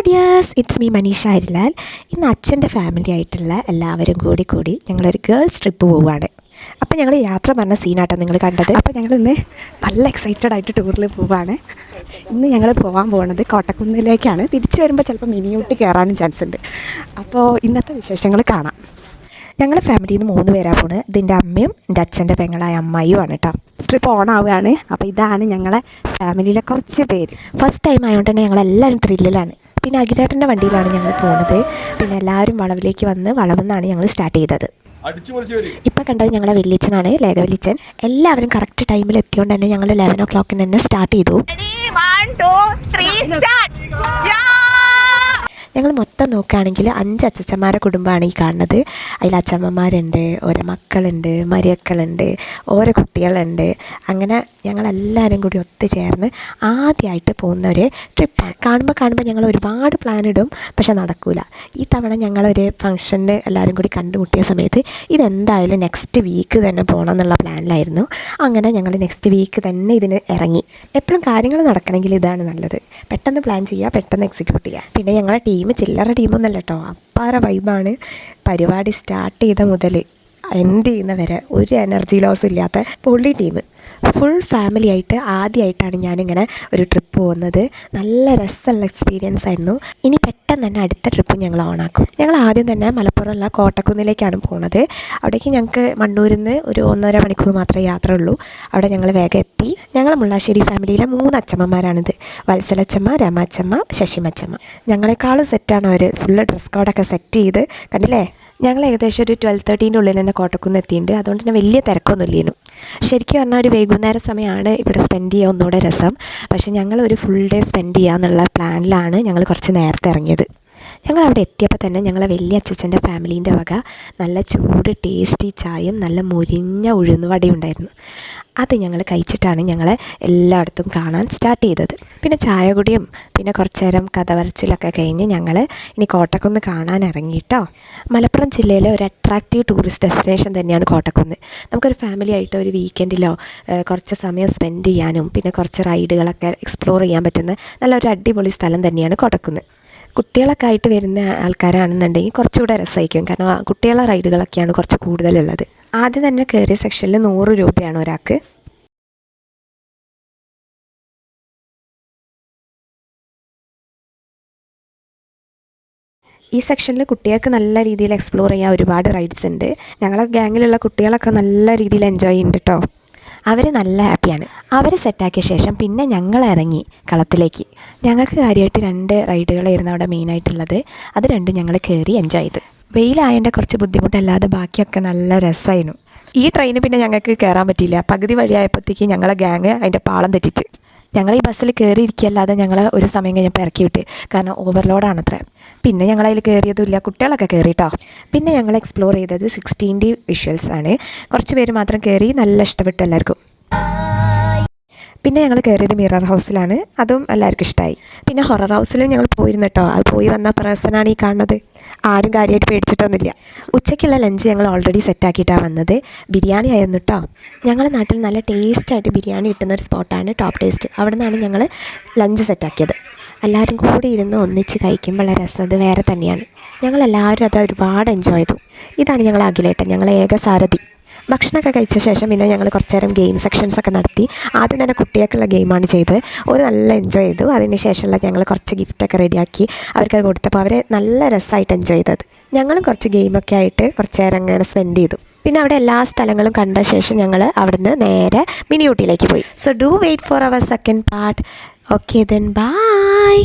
Dears, its me Manisha Harilal. ഇന്ന് അച്ഛൻ്റെ family ആയിട്ടുള്ള എല്ലാവരും കൂടി ഞങ്ങളൊരു ഗേൾസ് ട്രിപ്പ് പോവുകയാണ്. അപ്പോൾ ഞങ്ങൾ യാത്ര പറഞ്ഞ സീനാട്ടോ നിങ്ങൾ കണ്ടത്. അപ്പോൾ ഞങ്ങളിന്ന് നല്ല എക്സൈറ്റഡ് ആയിട്ട് ടൂറിൽ പോവുകയാണ്. ഇന്ന് ഞങ്ങൾ പോകാൻ പോകുന്നത് കോട്ടക്കുന്നിലേക്കാണ്. തിരിച്ചു വരുമ്പോൾ ചിലപ്പോൾ മിനിയൂട്ടി കയറാനും ചാൻസ് ഉണ്ട്. അപ്പോൾ ഇന്നത്തെ വിശേഷങ്ങൾ കാണാം. ഞങ്ങളുടെ ഫാമിലിയിൽ നിന്ന് 3 പേരാണ് പോകുന്നത്. ഇതിൻ്റെ അമ്മയും എൻ്റെ അച്ഛൻ്റെ പെങ്ങളായ അമ്മായിയുമാണ് കേട്ടോ. ട്രിപ്പ് ഓണാവുകയാണ്. അപ്പോൾ ഇതാണ് ഞങ്ങളെ ഫാമിലിയിലെ കുറച്ച് പേര്. ഫസ്റ്റ് ടൈം ആയതുകൊണ്ട് തന്നെ ഞങ്ങളെല്ലാവരും ത്രില്ലിലാണ്. പിന്നെ അഖിലേട്ടൻ്റെ വണ്ടിയിലാണ് ഞങ്ങൾ പോകുന്നത്. പിന്നെ എല്ലാവരും വളവിലേക്ക് വന്ന് വളവെന്നാണ് ഞങ്ങൾ സ്റ്റാർട്ട് ചെയ്തത്. ഇപ്പം കണ്ടത് ഞങ്ങളെ വലിയച്ഛനാണ്, ലേഖ വലിയച്ഛൻ. എല്ലാവരും കറക്റ്റ് ടൈമിൽ എത്തിയോണ്ട് തന്നെ ഞങ്ങൾ 11 o'clock തന്നെ സ്റ്റാർട്ട് ചെയ്തു. ഞങ്ങൾ മൊത്തം നോക്കുകയാണെങ്കിൽ 5 അച്ചച്ചന്മാരുടെ കുടുംബമാണ് ഈ കാണുന്നത്. അതിൽ അച്ചമ്മമാരുണ്ട്, ഓരോ മക്കളുണ്ട്, മരിയക്കളുണ്ട്, ഓരോ കുട്ടികളുണ്ട്. അങ്ങനെ ഞങ്ങളെല്ലാവരും കൂടി ഒത്തുചേർന്ന് ആദ്യമായിട്ട് പോകുന്ന ഒരു ട്രിപ്പാണ്. കാണുമ്പോൾ ഞങ്ങൾ ഒരുപാട് പ്ലാൻ ഇടും, പക്ഷെ നടക്കില്ല. ഈ തവണ ഞങ്ങളൊരു ഫംഗ്ഷന് എല്ലാവരും കൂടി കണ്ടുമുട്ടിയ സമയത്ത് ഇതെന്തായാലും നെക്സ്റ്റ് വീക്ക് തന്നെ പോകണം എന്നുള്ള പ്ലാനിലായിരുന്നു. അങ്ങനെ ഞങ്ങൾ നെക്സ്റ്റ് വീക്ക് തന്നെ ഇതിന് ഇറങ്ങി. എപ്പോഴും കാര്യങ്ങൾ നടക്കണമെങ്കിൽ ഇതാണ് നല്ലത്. പെട്ടെന്ന് പ്ലാൻ ചെയ്യുക, പെട്ടെന്ന് എക്സിക്യൂട്ട് ചെയ്യുക. പിന്നെ ഞങ്ങളുടെ ടീം ചില്ലറ ടീമൊന്നുമല്ല കേട്ടോ, അപ്പാര വൈബാണ്. പരിപാടി സ്റ്റാർട്ട് ചെയ്ത മുതൽ എൻഡ് ചെയ്യുന്ന വരെ ഒരു എനർജി ലോസ് ഇല്ലാത്ത പൊള്ളി ടീം. ഫുൾ ഫാമിലി ആയിട്ട് ആദ്യമായിട്ടാണ് ഞാനിങ്ങനെ ഒരു ട്രിപ്പ് പോകുന്നത്. നല്ല രസമുള്ള എക്സ്പീരിയൻസ് ആയിരുന്നു. ഇനി പെട്ടെന്ന് തന്നെ അടുത്ത ട്രിപ്പ് ഞങ്ങൾ ഓണാക്കും. ഞങ്ങൾ ആദ്യം തന്നെ മലപ്പുറമുള്ള കോട്ടക്കുന്നിലേക്കാണ് പോകുന്നത്. അവിടേക്ക് ഞങ്ങൾക്ക് മണ്ണൂരിൽ നിന്ന് ഒരു 1.5 മണിക്കൂർ മാത്രമേ യാത്ര ഉള്ളൂ. അവിടെ ഞങ്ങൾ വേഗം എത്തി. ഞങ്ങൾ മുള്ളാശ്ശേരി ഫാമിലിയിലെ 3 അച്ചമ്മമാരാണിത്. വത്സലച്ചമ്മ, രമാച്ചമ്മ, ശശിമച്ചമ്മ. ഞങ്ങളെക്കാളും സെറ്റാണ് അവർ. ഫുള്ള് ഡ്രസ് കോഡൊക്കെ സെറ്റ് ചെയ്ത് കണ്ടില്ലേ. ഞങ്ങൾ ഏകദേശം ഒരു 12:30 ഉള്ളിൽ തന്നെ കോട്ടക്കുന്ന് എത്തിയിട്ടുണ്ട്. അതുകൊണ്ട് തന്നെ വലിയ തിരക്കൊന്നുമില്ലേനു. ശരിക്കും പറഞ്ഞാൽ ഒരു വൈകുന്നേര സമയമാണ് ഇവിടെ സ്പെൻഡ് ചെയ്യുക ഒന്നുകൂടെ രസം. പക്ഷേ ഞങ്ങൾ ഒരു ഫുൾ ഡേ സ്പെൻഡ് ചെയ്യാന്നുള്ള പ്ലാനിലാണ് ഞങ്ങൾ കുറച്ച് നേരത്തെ ഇറങ്ങിയത്. ഞങ്ങൾ അവിടെ എത്തിയപ്പോൾ തന്നെ ഞങ്ങളെ വലിയ അച്ഛൻ്റെ ഫാമിലീൻ്റെ വക നല്ല ചൂട് ടേസ്റ്റി ചായയും നല്ല മുരിഞ്ഞ ഉഴുന്നുവടയും ഉണ്ടായിരുന്നു. അത് ഞങ്ങൾ കഴിച്ചിട്ടാണ് ഞങ്ങൾ എല്ലായിടത്തും കാണാൻ സ്റ്റാർട്ട് ചെയ്തത്. പിന്നെ ചായ കുടിയും പിന്നെ കുറച്ച് നേരം കഥ പറച്ചിലൊക്കെ കഴിഞ്ഞ് ഞങ്ങൾ ഇനി കോട്ടക്കുന്ന് കാണാൻ ഇറങ്ങിയിട്ടോ. മലപ്പുറം ജില്ലയിലെ ഒരു അട്രാക്റ്റീവ് ടൂറിസ്റ്റ് ഡെസ്റ്റിനേഷൻ തന്നെയാണ് കോട്ടക്കുന്ന്. നമുക്കൊരു ഫാമിലി ആയിട്ട് ഒരു വീക്കെൻഡിലോ കുറച്ച് സമയം സ്പെൻഡ് ചെയ്യാനും പിന്നെ കുറച്ച് റൈഡുകളൊക്കെ എക്സ്പ്ലോർ ചെയ്യാൻ പറ്റുന്ന നല്ലൊരു അടിപൊളി സ്ഥലം തന്നെയാണ് കോട്ടക്കുന്ന്. കുട്ടികളൊക്കെ ആയിട്ട് വരുന്ന ആൾക്കാരാണെന്നുണ്ടെങ്കിൽ കുറച്ചുകൂടെ രസമായിരിക്കും. കാരണം കുട്ടികളെ റൈഡുകളൊക്കെയാണ് കുറച്ച് കൂടുതലുള്ളത്. ആദ്യം തന്നെ കയറിയ സെക്ഷനിൽ 100 രൂപയാണ് ഒരാൾക്ക്. ഈ സെക്ഷനിൽ കുട്ടികൾക്ക് നല്ല രീതിയിൽ എക്സ്പ്ലോർ ചെയ്യാൻ ഒരുപാട് റൈഡ്സ് ഉണ്ട്. ഞങ്ങളെ ഗ്യാങ്ങിലുള്ള കുട്ടികളൊക്കെ നല്ല രീതിയിൽ എൻജോയ് ചെയ്യുന്നുണ്ട് കേട്ടോ. അവർ നല്ല ഹാപ്പിയാണ്. അവർ സെറ്റാക്കിയ ശേഷം പിന്നെ ഞങ്ങൾ ഇറങ്ങി കളത്തിലേക്ക്. ഞങ്ങൾക്ക് കാര്യമായിട്ട് 2 റൈഡുകളായിരുന്നു അവിടെ മെയിനായിട്ടുള്ളത്. അത് 2 ഞങ്ങൾ കയറി എൻജോയ് ചെയ്ത്. വെയിലായതിൻ്റെ കുറച്ച് ബുദ്ധിമുട്ടല്ലാതെ ബാക്കിയൊക്കെ നല്ല രസമായിരുന്നു. ഈ ട്രെയിന് പിന്നെ ഞങ്ങൾക്ക് കയറാൻ പറ്റിയില്ല. പകുതി വഴിയായപ്പോഴത്തേക്ക് ഞങ്ങളെ ഗ്യാങ് അതിൻ്റെ പാളം തെറ്റിച്ച്. ഞങ്ങൾ ഈ ബസ്സിൽ കയറി ഇരിക്കുകയല്ലാതെ ഞങ്ങൾ ഒരു സമയം കഴിഞ്ഞപ്പോൾ ഇറക്കി വിട്ട്. കാരണം ഓവർലോഡാണത്ര. പിന്നെ ഞങ്ങളതിൽ കയറിയതുമില്ല, കുട്ടികളൊക്കെ കയറിയിട്ടോ. പിന്നെ ഞങ്ങൾ എക്സ്പ്ലോർ ചെയ്തത് 16D വിഷ്വൽസ് ആണ്. കുറച്ച് പേര് മാത്രം കയറി, നല്ല ഇഷ്ടപ്പെട്ടു എല്ലാവർക്കും. പിന്നെ ഞങ്ങൾ കയറിയത് മിറർ ഹൗസിലാണ്. അതും എല്ലാവർക്കും ഇഷ്ടമായി. പിന്നെ ഹൊറർ ഹൗസിലും ഞങ്ങൾ പോയിരുന്നു കേട്ടോ. അത് പോയി വന്ന പേഴ്സണാണ് ഈ കാണുന്നത്. ആരും കാര്യമായിട്ട് പേടിച്ചിട്ടൊന്നുമില്ല. ഉച്ചയ്ക്കുള്ള ലഞ്ച് ഞങ്ങൾ ഓൾറെഡി സെറ്റാക്കിയിട്ടാണ് വന്നത്. ബിരിയാണി ആയിരുന്നു കേട്ടോ. ഞങ്ങളുടെ നാട്ടിൽ നല്ല ടേസ്റ്റായിട്ട് ബിരിയാണി കിട്ടുന്ന ഒരു സ്പോട്ടാണ് ടോപ്പ് ടേസ്റ്റ്. അവിടെ നിന്നാണ് ഞങ്ങൾ ലഞ്ച് സെറ്റാക്കിയത്. എല്ലാവരും കൂടി ഇരുന്ന് ഒന്നിച്ച് കഴിക്കുമ്പോഴുള്ള രസം അത് വേറെ തന്നെയാണ്. ഞങ്ങളെല്ലാവരും അത് ഒരുപാട് എൻജോയ് ചെയ്തു. ഇതാണ് ഞങ്ങൾ അഖിലേട്ടൻ, ഞങ്ങളെ ഏക സാരഥി. ഭക്ഷണമൊക്കെ കഴിച്ച ശേഷം പിന്നെ ഞങ്ങൾ കുറച്ച് നേരം ഗെയിം സെക്ഷൻസൊക്കെ നടത്തി. ആദ്യം തന്നെ കുട്ടികൾക്കുള്ള ഗെയിമാണ് ചെയ്തത്. ഒരു നല്ല എൻജോയ് ചെയ്തു. അതിന് ശേഷമുള്ള ഞങ്ങൾ കുറച്ച് ഗിഫ്റ്റൊക്കെ റെഡിയാക്കി അവർക്ക് കൊടുത്തപ്പോൾ അവർ നല്ല രസമായിട്ട് എൻജോയ് ചെയ്തത്. ഞങ്ങളും കുറച്ച് ഗെയിമൊക്കെ ആയിട്ട് കുറച്ച് നേരം അങ്ങനെ സ്പെൻഡ് ചെയ്തു. പിന്നെ അവിടെ എല്ലാ സ്ഥലങ്ങളും കണ്ട ശേഷം ഞങ്ങൾ അവിടുന്ന് നേരെ മിനി ഊട്ടിയിലേക്ക് പോയി. So do wait for our second part. Okay then by.